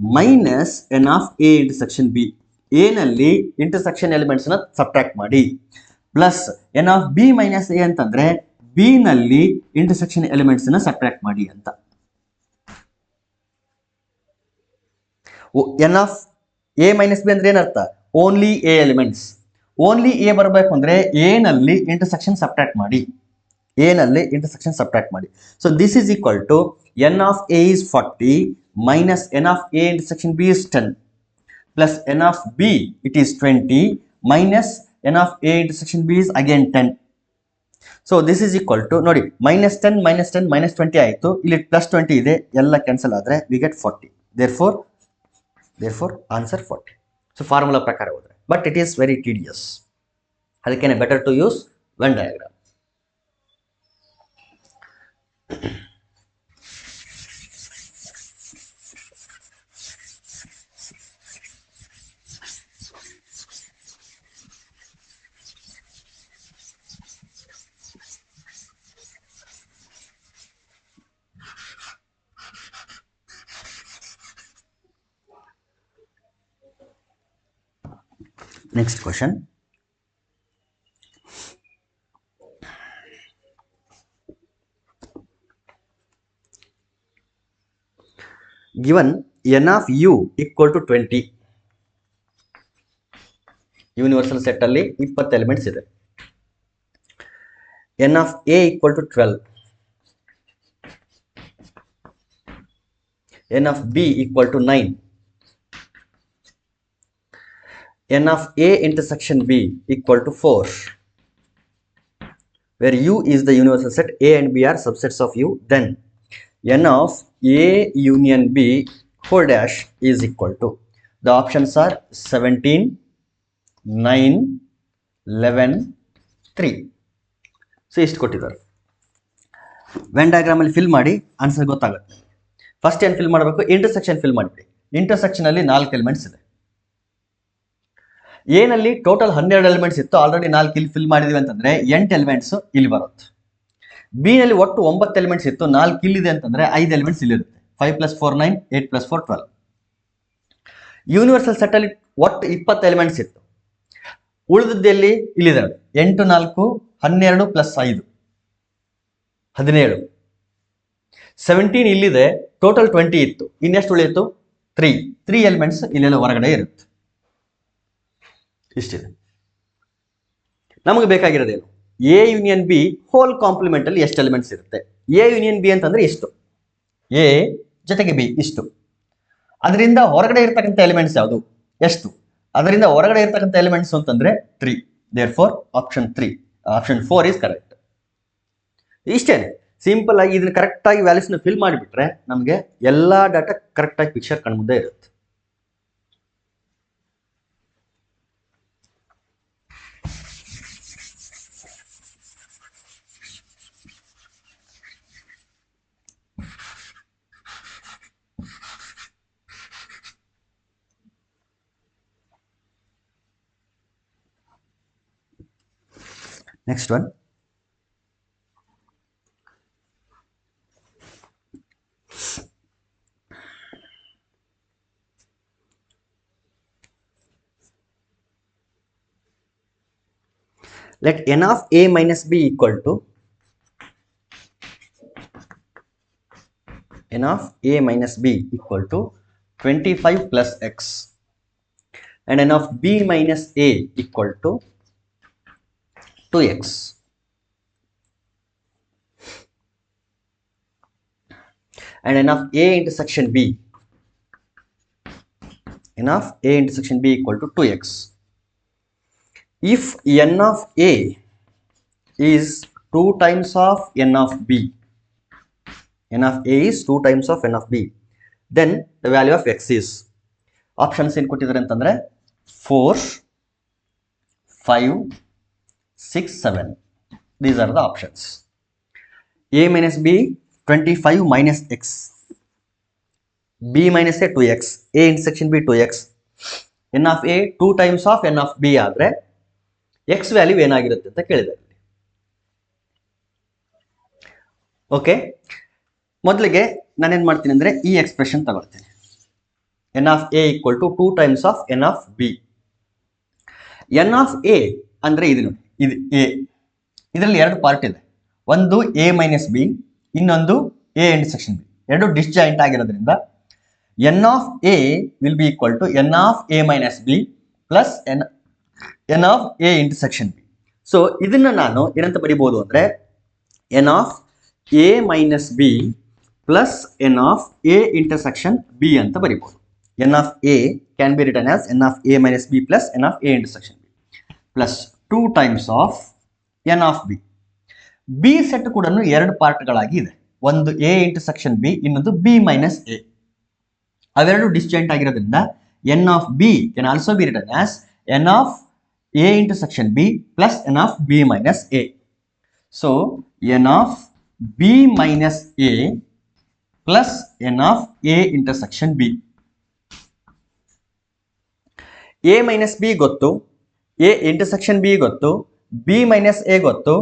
minus N of A intersection B. A ನಲ್ಲಿ ಇಂಟರ್ಸೆಕ್ಷನ್ ಎಲಿಮೆಂಟ್ಸ್ ನ ಸಬ್ಟ್ರಾಕ್ಟ್ ಮಾಡಿ, plus N of B minus A ಅಂತಂದ್ರೆ ಬಿ ನಲ್ಲಿ ಇಂಟರ್ಸೆಕ್ಷನ್ ಎಲಿಮೆಂಟ್ಸ್ ನ ಸಬ್ಟ್ರಾಕ್ಟ್ ಮಾಡಿ ಅಂತ. N of A minus B ಅಂದ್ರೆ ಏನರ್ಥ? Only A elements. Only A ಬರಬೇಕು ಅಂದ್ರೆ ಎ ನಲ್ಲಿ ಇಂಟರ್ಸೆಕ್ಷನ್ ಸಬ್ಟ್ರಾಕ್ಟ್ ಮಾಡಿ, ಎ ನಲ್ಲಿ ಇಂಟರ್ಸೆಕ್ಷನ್ ಸಬ್ಟ್ರಾಕ್ಟ್ ಮಾಡಿ. So this is equal to N of A is 40 minus N of A intersection B is 10 plus N of B it is 20 minus N of A intersection B is again 10. So this is equal to ನೋಡಿ -10 -10 -20 ಆಯಿತು, ಇಲ್ಲಿ +20 ಇದೆ, ಎಲ್ಲ ಕ್ಯಾನ್ಸಲ್ ಆದರೆ we get 40. therefore answer 40. So formula ಪ್ರಕಾರ ಹೋದರೆ, but it is very tedious, ಅದಕ್ಕೇನೆ better to use Venn diagram. Next question. Given n of u equal to 20, universal set ಅಲ್ಲಿ 20 ಎಲಿಮೆಂಟ್ಸ್ ಇದೆ. n of a equal to 12, n of b equal to 9, n of a intersection b equal to 4, where u is the universal set, a and b are subsets of u, then n of a union b whole dash is equal to, the options are 17, 9, 11, 3. So ಇಷ್ಟು ಕೊಟ್ಟಿದ್ದಾರೆ. ವೆನ್ ಡಯಾಗ್ರಾಮ್ ಅಲ್ಲಿ ಫಿಲ್ ಮಾಡಿ ಆನ್ಸರ್ ಗೊತ್ತಾಗುತ್ತೆ. ಫಸ್ಟ್ ಏನು ಫಿಲ್ ಮಾಡಬೇಕು? ಇಂಟರ್ಸೆಕ್ಷನ್ ಫಿಲ್ ಮಾಡಿಬಿಡಿ. ಇಂಟರ್ಸೆಕ್ಷನ್ ಅಲ್ಲಿ 4 ಎಲಿಮೆಂಟ್ಸ್ ಇದೆ. ಏನಲ್ಲಿ ಟೋಟಲ್ 12 ಎಲಿಮೆಂಟ್ಸ್ ಇತ್ತು, ಆಲ್ರೆಡಿ 4 ಇಲ್ಲಿ ಫಿಲ್ ಮಾಡಿದೀವಿ ಅಂತಂದ್ರೆ 8 ಎಲಿಮೆಂಟ್ಸ್ ಇಲ್ಲಿ ಬರುತ್ತೆ. ಬಿ ನಲ್ಲಿ ಒಟ್ಟು 9 ಎಲಿಮೆಂಟ್ಸ್ ಇತ್ತು, 4 ಇಲ್ಲಿದೆ ಅಂತಂದ್ರೆ 5 ಎಲಿಮೆಂಟ್ಸ್ ಇಲ್ಲಿರುತ್ತೆ. 5 + 4 9, 8 + 4 12. ಯೂನಿವರ್ಸಲ್ ಸೆಟ್ ಅಲ್ಲಿ ಒಟ್ಟು 20 ಎಲಿಮೆಂಟ್ಸ್ ಇತ್ತು, ಉಳಿದದ್ದಲ್ಲಿ ಇಲ್ಲಿದೆ 8 4 12 + 5 17. 17 ಇಲ್ಲಿದೆ, ಟೋಟಲ್ 20 ಇತ್ತು, ಇನ್ನೆಷ್ಟು ಉಳಿಯಿತು? 3 ಎಲಿಮೆಂಟ್ಸ್ ಇಲ್ಲೆಲ್ಲ ಹೊರಗಡೆ ಇರುತ್ತೆ. ಇಷ್ಟಿದೆ. ನಮಗೆ ಬೇಕಾಗಿರೋದೇನು? A union B whole complement ಅಲ್ಲಿ ಎಷ್ಟು ಎಲಿಮೆಂಟ್ಸ್ ಇರುತ್ತೆ? ಎ ಯೂನಿಯನ್ ಬಿ ಅಂತಂದ್ರೆ ಇಷ್ಟು, ಎ ಜೊತೆಗೆ ಬಿ ಇಷ್ಟು. ಅದರಿಂದ ಹೊರಗಡೆ ಇರ್ತಕ್ಕಂಥ ಎಲಿಮೆಂಟ್ಸ್ ಯಾವುದು? ಎಷ್ಟು? ಅದರಿಂದ ಹೊರಗಡೆ ಇರ್ತಕ್ಕಂಥ ಎಲಿಮೆಂಟ್ಸ್ ಅಂತಂದ್ರೆ 3. therefore option 4 is correct. ಇಷ್ಟೇನೆ, ಸಿಂಪಲ್ ಆಗಿ ಇದನ್ನ ಕರೆಕ್ಟ್ ಆಗಿ ವ್ಯಾಲ್ಯೂಸ್ನ ಫಿಲ್ ಮಾಡಿಬಿಟ್ರೆ ನಮಗೆ ಎಲ್ಲಾ ಡಾಟಾ ಕರೆಕ್ಟ್ ಆಗಿ ಪಿಕ್ಚರ್ ಕಣ್ಮುಂದೆ ಇರುತ್ತೆ. Next one. Let n of a minus b equal to n of a minus b equal to 25 plus x and n of b minus a equal to 2x. And n of a intersection b, n of a intersection b equal to 2x. If n of a is 2 times of n of b, n of a is 2 times of n of b, then the value of x is, options ಏನು ಕೊಟ್ಟಿದ್ದಾರೆ ಅಂತಂದ್ರೆ 4, 5, 6, 7. These are the options. A minus b 25 minus x, b minus a 2x, a intersection b 2x, n of a 2 times of n of b ಆದರೆ x ವ್ಯಾಲ್ಯೂ ಏನಾಗಿರುತ್ತೆ ಅಂತ ಕೇಳಿದ್ದಾರೆ. ಓಕೆ, ಮೊದಲಿಗೆ ನಾನೇನು ಮಾಡ್ತೀನಿ ಅಂದರೆ ಈ ಎಕ್ಸ್ಪ್ರೆಷನ್ ತಗೊಳ್ತೀನಿ. n of a equal to 2 times of n of b. n of a ಅಂದರೆ ಇದು ನೋಡಿ, ಇದು a, ಇದರಲ್ಲಿ 2 ಪಾರ್ಟ್ ಇದೆ. ಒಂದು ಎ ಮೈನಸ್ ಬಿ, ಇನ್ನೊಂದು ಎ ಇಂಟರ್ಸೆಕ್ಷನ್ ಬಿ, ಎರಡು ಡಿಸ್ಜಾಯಿಂಟ್ ಆಗಿರೋದ್ರಿಂದ N of A will be equal to N of A minus B plus N of A intersection B. So ಇದನ್ನ ನಾನು ಏನಂತ ಬರಿಬಹುದು ಅಂದ್ರೆ N of A minus B plus N of A intersection B ಅಂತ ಬರಿಬಹುದು. N of A can be written as N of A minus B plus N of A intersection B plus 2 times of n of B. B set ಕೂಡ ಎರಡು ಪಾರ್ಟ್ಗಳಾಗಿ ಇದೆ, ಒಂದು ಎ ಇಂಟರ್ಸೆಕ್ಷನ್ ಬಿ, ಇನ್ನೊಂದು ಬಿ ಮೈನಸ್ ಎ. ಅವೆರಡು ಡಿಸ್ಜಾಯಿಂಟ್ ಆಗಿರೋದ್ರಿಂದ N of B can also be written as N of A intersection B plus N of B minus A. So N of B minus A plus N of A intersection B. A minus B ಗೊತ್ತು, ಎ ಇಂಟರ್ಸೆಕ್ಷನ್ ಬಿ ಗೊತ್ತು, ಬಿ ಮೈನಸ್ ಎ ಗೊತ್ತು,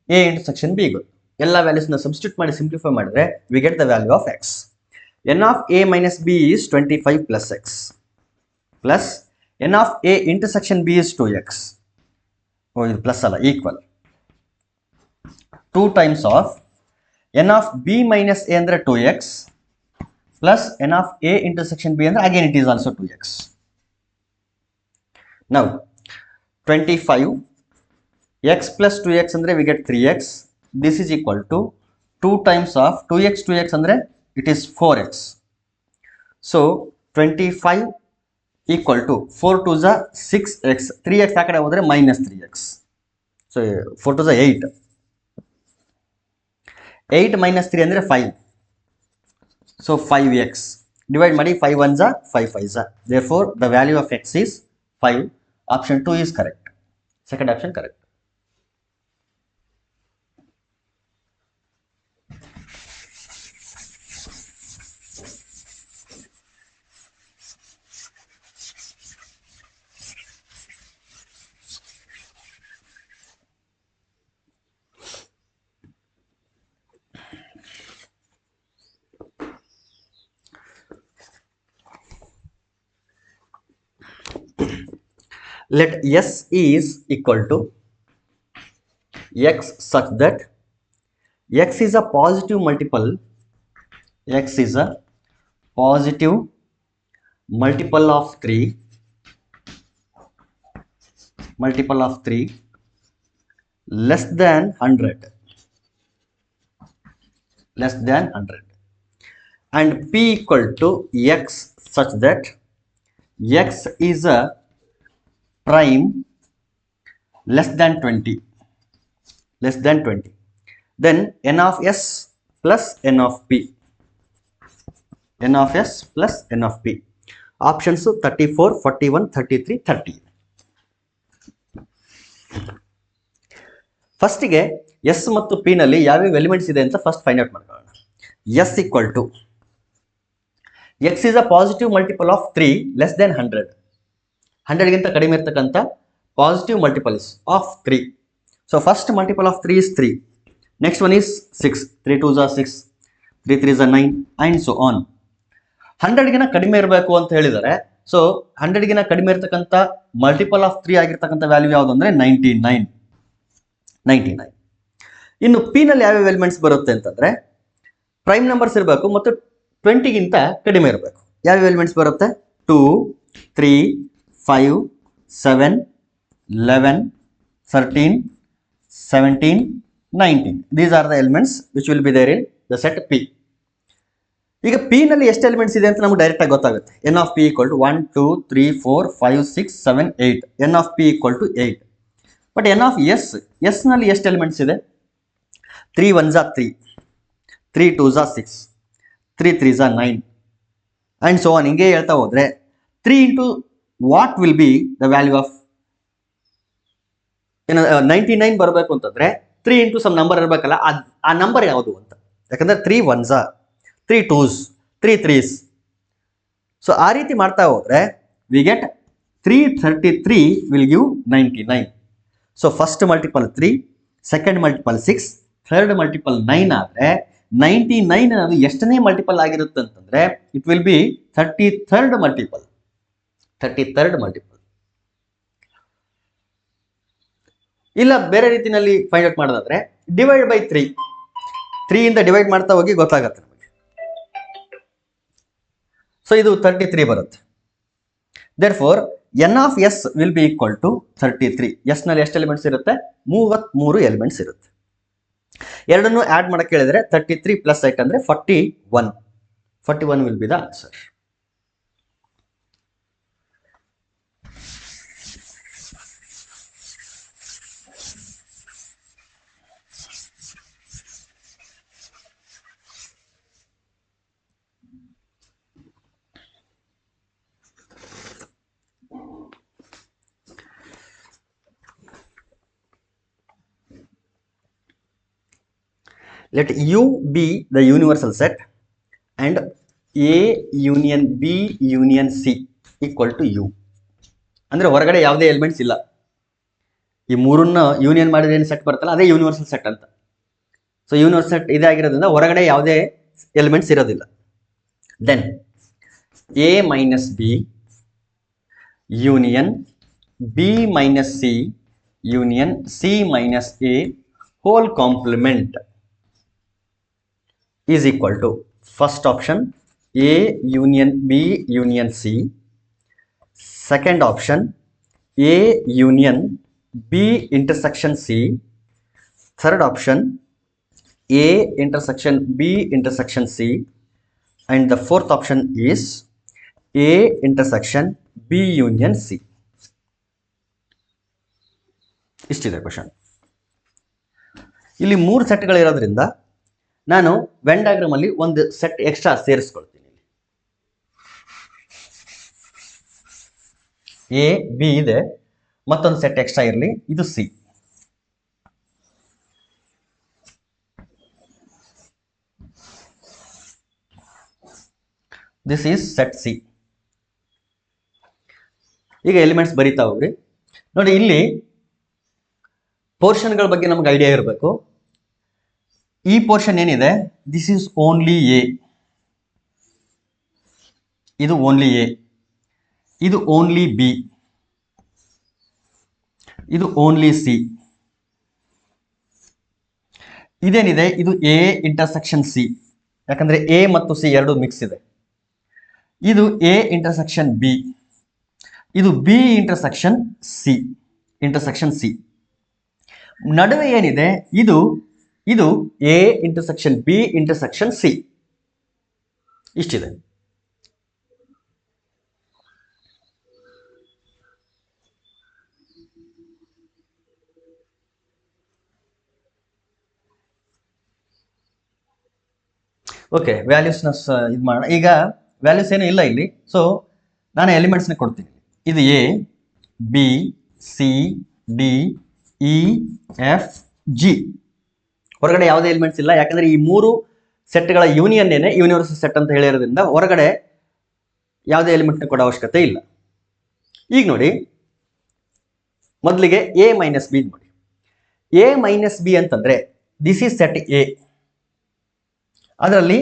ಎ ಇಂಟರ್ಸೆಕ್ಷನ್ ಬಿ ಗೊತ್ತು. ಎಲ್ಲ ವ್ಯಾಲ್ಯೂಸ್ನ ಸಬ್ಸ್ಟಿಟ್ಯೂಟ್ ಮಾಡಿ ಸಿಂಪ್ಲಿಫೈ ಮಾಡಿದ್ರೆ we get the value of x. N of A minus B is 25 plus x plus N of A intersection B is 2x. ಇದು ಪ್ಲಸ್ ಅಲ್ಲ, equal 2 times of n of B minus A ಅಂದ್ರೆ 2x plus N of A intersection B ಅಂದ್ರೆ again it is also 2x. Now 25 x plus 2x ಅಂದ್ರೆ we get 3x. This is equal to 2 times of 2x ಅಂದ್ರೆ it is 4x. So 25 equal to 4 to the 6x, 3x ಆ ಕಡೆ ಹೋದ್ರೆ minus 3x. So 4 to the 8. 8 minus 3 ಅಂದ್ರೆ 5. So 5x. Divide ಮಾಡಿ 5 1s are 5 5s are. Therefore the value of x is 5. Option 2 is correct. Second option correct. Let S is equal to x such that x is a positive multiple, x is a positive multiple of 3 less than 100 and p equal to x such that x is a prime less than 20, then n of s plus n of p, options 34 41 33 30. First ಗೆ s ಮತ್ತು p ನಲ್ಲಿ ಯಾವ್ಯಾವ ಎಲಿಮೆಂಟ್ಸ್ ಇದೆ ಅಂತ ಫಸ್ಟ್ ಫೈಂಡ್ ಔಟ್ ಮಾಡ್ಕೊಳ್ಳೋಣ. s equal to x is a positive multiple of 3 less than 100. 100 ಗಿಂತ ಕಡಿಮೆ ಇರತಕ್ಕಂತ positive multiples of 3. So first multiple of 3 is 3. Next one is 6. 3 2s are 6, 3 3s are 9 and so on. 100 ಗಿಂತ ಕಡಿಮೆ ಇರಬೇಕು ಅಂತ ಹೇಳಿದರೆ, ಸೊ 100 ಗಿಂತ ಕಡಿಮೆ ಇರತಕ್ಕಂತ ಮಲ್ಟಿಪಲ್ ಆಫ್ 3 ಆಗಿರತಕ್ಕಂತ ವ್ಯಾಲ್ಯೂ ಯಾವುದು ಅಂದ್ರೆ 99. ಇನ್ನು p ನಲ್ಲಿ ಯಾವ ಎಲಿಮೆಂಟ್ಸ್ ಬರುತ್ತೆ ಅಂತಂದ್ರೆ ಪ್ರೈಮ್ ನಂಬರ್ಸ್ ಇರಬೇಕು ಮತ್ತು 20 ಗಿಂತ ಕಡಿಮೆ ಇರಬೇಕು. ಯಾವ ಎಲಿಮೆಂಟ್ಸ್ ಬರುತ್ತೆ? 2 3 5 7 11 13 17 19. These are the elements which will be there in the set P. ಈಗ p ನಲ್ಲಿ ಎಷ್ಟು ಎಲಿಮೆಂಟ್ಸ್ ಇದೆ ಅಂತ ನಮಗೆ ಡೈರೆಕ್ಟ್ ಆಗಿ ಗೊತ್ತಾಗುತ್ತೆ. n of p equal to 1 2 3 4 5 6 7 8. n of p equal to 8. But n of s ನಲ್ಲಿ ಎಷ್ಟು ಎಲಿಮೆಂಟ್ಸ್ ಇದೆ? 3 1s are 3, 3 2s are 6, 3 3s are 9 and so on. ಹಿಂಗೆ ಹೇಳ್ತಾ ಹೋದ್ರೆ 3 into what will be the value of 99 ಬರಬೇಕು ಅಂತಂದ್ರೆ 3 into some number ಇರಬೇಕಲ್ಲ, ಆ ನಂಬರ್ ಯಾವುದು ಅಂತ. ಯಾಕಂದ್ರೆ 3 1s are 3 2s 3 3s. So ಆ ರೀತಿ ಮಾಡ್ತಾ ಹೋದ್ರೆ we get 333 will give 99. So first multiple 3, second multiple 6, third multiple 9 ಆದ್ರೆ 99 ಅನ್ನೋದು ಎಷ್ಟನೇ ಮಲ್ಟಿಪಲ್ ಆಗಿರುತ್ತೆ ಅಂತಂದ್ರೆ it will be 33rd multiple. ಇಲ್ಲ ಬೇರೆ ರೀತಿಯಲ್ಲಿ ಫೈಂಡ್ ಔಟ್ ಮಾಡೋದಾದ್ರೆ ಡಿವೈಡ್ ಬೈ 3. 3 ಇಂದ ಡಿವೈಡ್ ಮಾಡ್ತಾ ಹೋಗಿ ಗೊತ್ತಾಗತ್ತೆ ನಮಗೆ. ಸೊ ಇದು 33 ಬರುತ್ತೆ. Therefore n of S will be equal to 33. S ನಲ್ಲಿ ಎಷ್ಟು ಎಲಿಮೆಂಟ್ಸ್ ಇರುತ್ತೆ? 33 ಎಲಿಮೆಂಟ್ಸ್ ಇರುತ್ತೆ. ಎರಡನ್ನು ಆಡ್ ಮಾಡಕ್ಕೆ ಹೇಳಿದ್ರೆ 33 ಪ್ಲಸ್ 8 ಅಂದ್ರೆ 41. 41 will be the answer. Let U be the universal set and A union B union C equal to U. ಅಂದ್ರೆ ಹೊರಗಡೆ ಯಾವುದೇ ಎಲಿಮೆಂಟ್ಸ್ ಇಲ್ಲ. ಈ ಮೂರನ್ನ ಯೂನಿಯನ್ ಮಾಡಿದ್ರೆ ಏನು ಸೆಟ್ ಬರುತ್ತಲ್ಲ ಅದೇ ಯೂನಿವರ್ಸಲ್ ಸೆಟ್ ಅಂತ. ಸೊ ಯೂನಿವರ್ಸಲ್ ಸೆಟ್ ಇದೇ ಆಗಿರೋದ್ರಿಂದ ಹೊರಗಡೆ ಯಾವುದೇ ಎಲಿಮೆಂಟ್ಸ್ ಇರೋದಿಲ್ಲ. Then A minus B union B minus C union C minus A whole complement is equal to first option A union B union C, second option A union B intersection C, third option A intersection B intersection C, and the fourth option is A intersection B union C. ಇಷ್ಟಿದೆ ಕ್ವಶನ್. ಇಲ್ಲಿ 3 ಸೆಟ್ಗಳು ಇರೋದ್ರಿಂದ ನಾನು ವೆನ್ ಡಯಾಗ್ರಾಮ್ ಅಲ್ಲಿ ಒಂದು ಸೆಟ್ ಎಕ್ಸ್ಟ್ರಾ ಸೇರಿಸ್ಕೊಳ್ತೀನಿ. ಎ ಬಿ ಇದೆ, ಮತ್ತೊಂದು ಸೆಟ್ ಎಕ್ಸ್ಟ್ರಾ ಇರಲಿ, ಇದು C. This is set C. ಈಗ ಎಲಿಮೆಂಟ್ಸ್ ಬರೀತಾ ಹೋಗ್ರಿ. ನೋಡಿ, ಇಲ್ಲಿ ಪೋರ್ಷನ್ಗಳ ಬಗ್ಗೆ ನಮ್ಗೆ ಐಡಿಯಾ ಇರಬೇಕು. ಈ ಪೋರ್ಷನ್ ಏನಿದೆ, ದಿಸ್ ಈಸ್ ಓನ್ಲಿ ಎ, ಇದು ಓನ್ಲಿ ಎ, ಇದು ಓನ್ಲಿ ಬಿ, ಇದು ಓನ್ಲಿ ಸಿ. ಇದೇನಿದೆ, ಇದು ಎ ಇಂಟರ್ಸೆಕ್ಷನ್ ಸಿ, ಯಾಕಂದ್ರೆ ಎ ಮತ್ತು ಸಿ ಎರಡು ಮಿಕ್ಸ್ ಇದೆ. ಇದು ಎ ಇಂಟರ್ಸೆಕ್ಷನ್ ಬಿ, ಇದು B intersection C, intersection C. ನಡುವೆ ಏನಿದೆ, ಇದು A intersection B intersection C. ಇಷ್ಟಿದೆ. ಓಕೆ, ವ್ಯಾಲ್ಯೂಸ್ನ ಇದು ಮಾಡೋಣ. ಈಗ ವ್ಯಾಲ್ಯೂಸ್ ಏನೂ ಇಲ್ಲ ಇಲ್ಲಿ, ಸೊ ನಾನು ಎಲಿಮೆಂಟ್ಸ್ನ ಕೊಡ್ತೀನಿ. ಇದು A B C D E F G. ಹೊರಗಡೆ ಯಾವುದೇ ಎಲಿಮೆಂಟ್ಸ್ ಇಲ್ಲ, ಯಾಕಂದ್ರೆ ಈ 3 ಸೆಟ್ಗಳ ಯೂನಿಯನ್ ಏನೇ ಯೂನಿವರ್ಸಲ್ ಸೆಟ್ ಅಂತ ಹೇಳಿರೋದ್ರಿಂದ ಹೊರಗಡೆ ಯಾವುದೇ ಎಲಿಮೆಂಟ್ನ ಕೊಡೋ ಅವಶ್ಯಕತೆ ಇಲ್ಲ. ಈಗ ನೋಡಿ, ಮೊದಲಿಗೆ ಎ ಮೈನಸ್ ಬಿ ನೋಡಿ. ಎ ಮೈನಸ್ ಬಿ ಅಂತಂದ್ರೆ ದಿಸ್ ಈಸ್ ಸೆಟ್ ಎ. ಅದರಲ್ಲಿ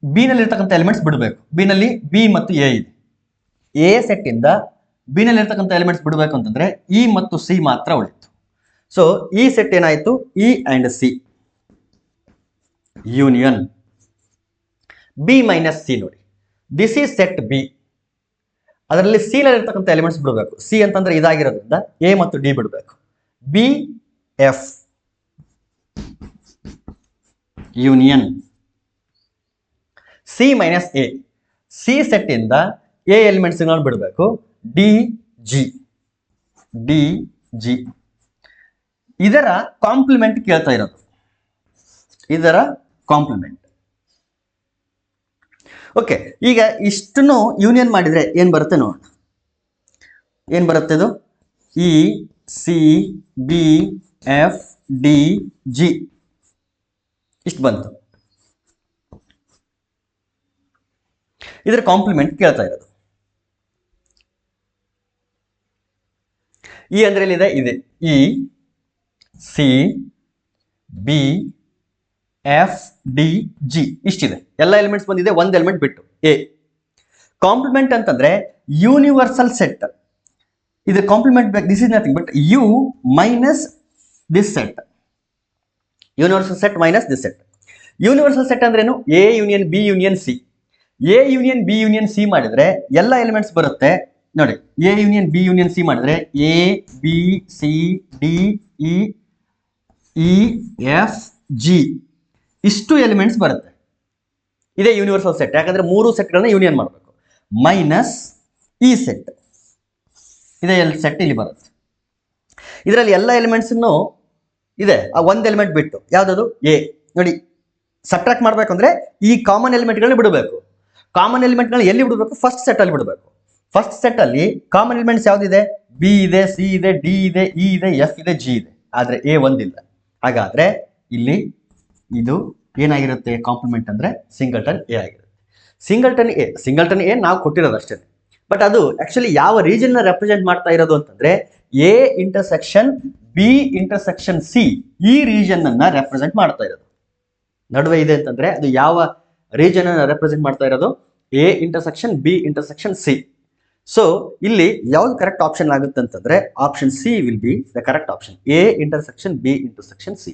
ಬಿ ನಲ್ಲಿ ಇರ್ತಕ್ಕಂಥ ಎಲಿಮೆಂಟ್ಸ್ ಬಿಡಬೇಕು. ಬಿ ನಲ್ಲಿ ಬಿ ಮತ್ತು ಎ ಇದೆ. ಎ ಸೆಟ್ ಇಂದ ಬಿ ನಲ್ಲಿ ಇರ್ತಕ್ಕಂಥ ಎಲಿಮೆಂಟ್ಸ್ ಬಿಡಬೇಕು ಅಂತಂದ್ರೆ ಇ ಮತ್ತು ಸಿ ಮಾತ್ರ ಉಳಿತು. ಸೊ ಈ ಸೆಟ್ ಏನಾಯ್ತು, E and C union B minus C. ನೋಡಿ, ದಿಸ್ ಈಸ್ ಸೆಟ್ ಬಿ. ಅದರಲ್ಲಿ ಸಿ ನಲ್ಲಿ ಇರ್ತಕ್ಕಂಥ ಎಲಿಮೆಂಟ್ಸ್ ಬಿಡಬೇಕು. ಸಿ ಅಂತಂದ್ರೆ ಇದಾಗಿರೋದ್ರಿಂದ ಎ ಮತ್ತು ಡಿ ಬಿಡಬೇಕು. B F union C minus A. C set ಇಂದ ಎ ಎಲಿಮೆಂಟ್ಸ್ ಬಿಡಬೇಕು. D G, D G. ಇದರ ಕಾಂಪ್ಲಿಮೆಂಟ್ ಕೇಳ್ತಾ ಇರೋದು, ಇದರ ಕಾಂಪ್ಲಿಮೆಂಟ್. ಓಕೆ, ಈಗ ಇಷ್ಟನ್ನು ಯೂನಿಯನ್ ಮಾಡಿದ್ರೆ ಏನ್ ಬರುತ್ತೆ ನೋಡೋಣ. ಏನ್ ಬರುತ್ತೆ ಇದು? E C B F D G ಇಷ್ಟು ಬಂತು. ಇದರ ಕಾಂಪ್ಲಿಮೆಂಟ್ ಕೇಳ್ತಾ ಇರೋದು. ಇ ಅಂದ್ರೆ ಎಲ್ಲಿದೆ? ಇದೆ. E C B F D G ಇಷ್ಟಿದೆ. ಎಲ್ಲ ಎಲಿಮೆಂಟ್ಸ್ ಬಂದಿದೆ, ಒಂದು ಎಲಿಮೆಂಟ್ ಬಿಟ್ಟು ಎ. ಕಾಂಪ್ಲಿಮೆಂಟ್ ಅಂತಂದ್ರೆ ಯೂನಿವರ್ಸಲ್ ಸೆಟ್. ಇದು complement this is nothing but U minus this set. Universal set minus this set. Universal set ಅಂದ್ರೇನು? A union B union C. A union B union C ಮಾಡಿದ್ರೆ ಎಲ್ಲ ಎಲಿಮೆಂಟ್ಸ್ ಬರುತ್ತೆ ನೋಡಿ. A union B union C ಮಾಡಿದ್ರೆ A B C D E E F G ಇಷ್ಟು ಎಲಿಮೆಂಟ್ಸ್ ಬರುತ್ತೆ. ಇದೇ ಯೂನಿವರ್ಸಲ್ ಸೆಟ್. ಯಾಕಂದ್ರೆ 3 ಸೆಟ್ಗಳನ್ನ ಯೂನಿಯನ್ ಮಾಡಬೇಕು. ಮೈನಸ್ ಈ ಸೆಟ್, ಇದೇ ಸೆಟ್ ಇಲ್ಲಿ ಬರುತ್ತೆ. ಇದರಲ್ಲಿ ಎಲ್ಲ ಎಲಿಮೆಂಟ್ಸ್ ಇದೆ, ಆ ಒಂದು ಎಲಿಮೆಂಟ್ ಬಿಟ್ಟು. ಯಾವ್ದದು? ಎ. ನೋಡಿ, ಸಬ್ಟ್ರಾಕ್ಟ್ ಮಾಡಬೇಕು ಅಂದ್ರೆ ಈ ಕಾಮನ್ ಎಲಿಮೆಂಟ್ಗಳನ್ನ ಬಿಡಬೇಕು. ಕಾಮನ್ ಎಲಿಮೆಂಟ್ಗಳನ್ನ ಎಲ್ಲಿ ಬಿಡಬೇಕು? ಫಸ್ಟ್ ಸೆಟ್ ಅಲ್ಲಿ ಬಿಡಬೇಕು. ಫಸ್ಟ್ ಸೆಟ್ ಅಲ್ಲಿ ಕಾಮನ್ ಎಲಿಮೆಂಟ್ಸ್ ಯಾವ್ದಿದೆ? ಬಿ ಇದೆ, ಸಿ ಇದೆ, ಡಿ ಇದೆ, ಇ ಇದೆ, ಎಫ್ ಇದೆ, ಜಿ ಇದೆ. ಆದ್ರೆ ಎ ಒಂದಿಲ್ಲ. ಹಾಗಾದ್ರೆ ಇಲ್ಲಿ ಇದು ಏನಾಗಿರುತ್ತೆ? ಕಾಂಪ್ಲಿಮೆಂಟ್ ಅಂದ್ರೆ ಸಿಂಗಲ್ಟನ್ ಎ ಆಗಿರುತ್ತೆ. ಸಿಂಗಲ್ಟನ್ ಎ ನಾವು ಕೊಟ್ಟಿರೋದು ಅಷ್ಟೇ. ಬಟ್ ಅದು ಆಕ್ಚುಲಿ ಯಾವ ರೀಜನ್ ನ ರೆಪ್ರೆಸೆಂಟ್ ಮಾಡ್ತಾ ಇರೋದು ಅಂತಂದ್ರೆ A intersection B intersection C, ಈ ರೀಜನ್ ಅನ್ನ ರೆಪ್ರೆಸೆಂಟ್ ಮಾಡ್ತಾ ಇರೋದು. ನಡುವೆ ಇದೆ ಅಂತಂದ್ರೆ ಅದು ಯಾವ ರೀಜನ್ ಅನ್ನ ರೆಪ್ರೆಸೆಂಟ್ ಮಾಡ್ತಾ ಇರೋದು? A intersection B intersection C. So ಇಲ್ಲಿ ಯಾವ್ದು ಕರೆಕ್ಟ್ ಆಪ್ಷನ್ ಆಗುತ್ತೆ ಅಂತಂದ್ರೆ option C will be the correct option. A intersection B intersection C.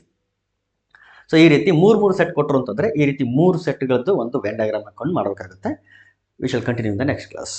So ಈ ರೀತಿ 3 ಸೆಟ್ ಕೊಟ್ಟರು ಅಂತಂದ್ರೆ ಈ ರೀತಿ 3 ಸೆಟ್ಗಳದ್ದು ಒಂದು ವೆನ್ ಡಯಾಗ್ರಾಮ್ ಹಾಕೊಂಡು ಮಾಡಬೇಕಾಗುತ್ತೆ. We shall continue in the next class.